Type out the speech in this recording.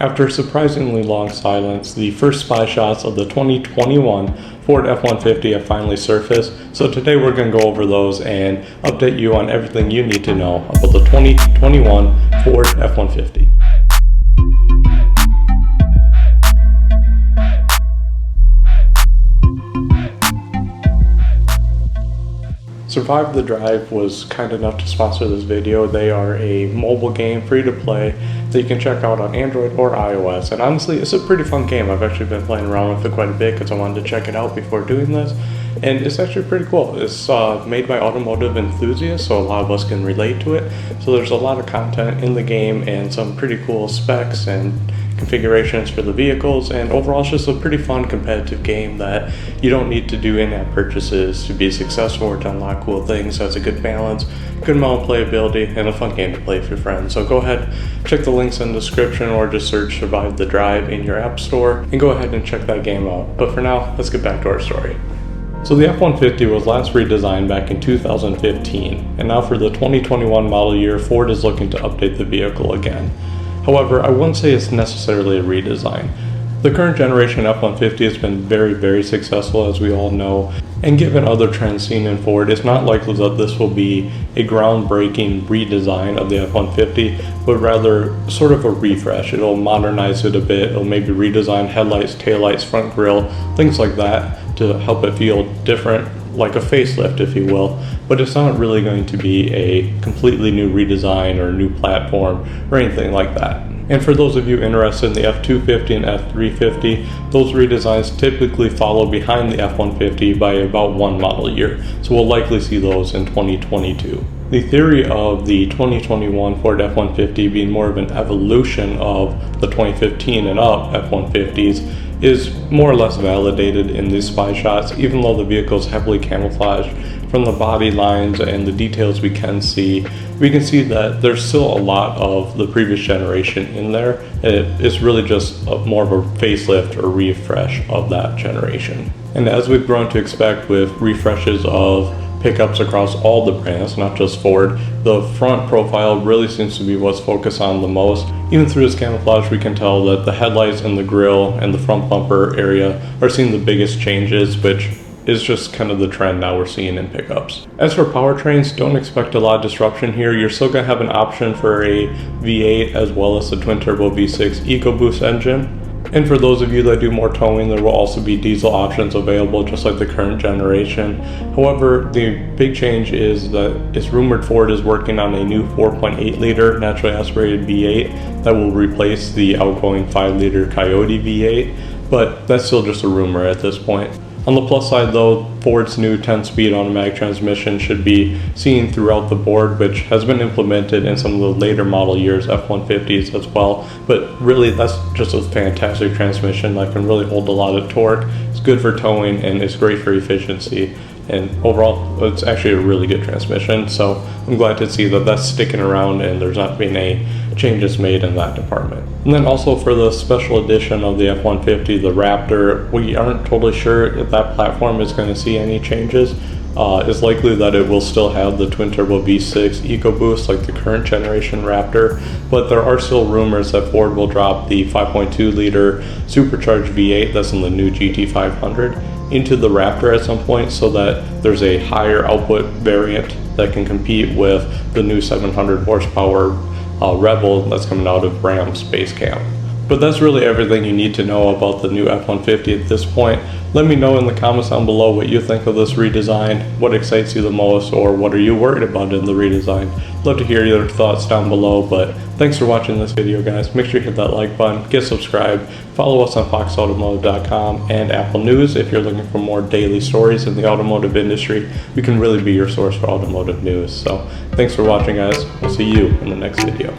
After a surprisingly long silence, the first spy shots of the 2021 Ford F-150 have finally surfaced, so today we're going to go over those and update you on everything you need to know about the 2021 Ford F-150. Survive the Drive was kind enough to sponsor this video. They are a mobile game, free to play, that you can check out on Android or iOS. And honestly, it's a pretty fun game. I've actually been playing around with it quite a bit because I wanted to check it out before doing this. And it's actually pretty cool. It's made by automotive enthusiasts, so a lot of us can relate to it. So there's a lot of content in the game and some pretty cool specs and configurations for the vehicles, and overall it's just a pretty fun competitive game that you don't need to do in-app purchases to be successful or to unlock cool things. So it's a good balance, good amount of playability, and a fun game to play with your friends. So go ahead, check the links in the description or just search Survive the Drive in your app store and go ahead and check that game out. But for now, let's get back to our story. So the F-150 was last redesigned back in 2015, and now for the 2021 model year, Ford is looking to update the vehicle again. However, I wouldn't say it's necessarily a redesign. The current generation F-150 has been very successful, as we all know, and given other trends seen in Ford, it's not likely that this will be a groundbreaking redesign of the F-150, but rather sort of a refresh. It'll modernize it a bit, it'll maybe redesign headlights, taillights, front grille, things like that to help it feel different, like a facelift if you will, but it's not really going to be a completely new redesign or new platform or anything like that. And for those of you interested in the F-250 and F-350, those redesigns typically follow behind the F-150 by about one model year, so we'll likely see those in 2022. The theory of the 2021 Ford F-150 being more of an evolution of the 2015 and up F-150s is more or less validated in these spy shots, even though the vehicle is heavily camouflaged. From the body lines and the details we can see that there's still a lot of the previous generation in there. It's really just more of a facelift or refresh of that generation. And as we've grown to expect with refreshes of pickups across all the brands, not just Ford, the front profile really seems to be what's focused on the most. Even through this camouflage, we can tell that the headlights and the grille and the front bumper area are seeing the biggest changes, which is just kind of the trend now we're seeing in pickups. As for powertrains, don't expect a lot of disruption here. You're still going to have an option for a V8 as well as the twin-turbo V6 EcoBoost engine. And for those of you that do more towing, there will also be diesel options available just like the current generation. However, the big change is that it's rumored Ford is working on a new 4.8 liter naturally aspirated V8 that will replace the outgoing 5 liter Coyote V8, but that's still just a rumor at this point. On the plus side though, Ford's new 10-speed automatic transmission should be seen throughout the board, which has been implemented in some of the later model years F-150s as well. But really that's just a fantastic transmission that can really hold a lot of torque. It's good for towing and it's great for efficiency. And overall, it's actually a really good transmission, so I'm glad to see that that's sticking around and there's not been any changes made in that department. And then also for the special edition of the F-150, the Raptor, we aren't totally sure if that platform is going to see any changes. It's likely that it will still have the twin-turbo V6 EcoBoost like the current generation Raptor, but there are still rumors that Ford will drop the 5.2 liter supercharged V8 that's in the new GT500 into the Raptor at some point, so that there's a higher output variant that can compete with the new 700 horsepower Rebel that's coming out of Ram's base camp. But that's really everything you need to know about the new F-150 at this point. Let me know in the comments down below what you think of this redesign, what excites you the most, or what are you worried about in the redesign. Love to hear your thoughts down below, but thanks for watching this video guys. Make sure you hit that like button, get subscribed, follow us on foxautomotive.com and Apple News if you're looking for more daily stories in the automotive industry. We can really be your source for automotive news. So thanks for watching guys, we'll see you in the next video.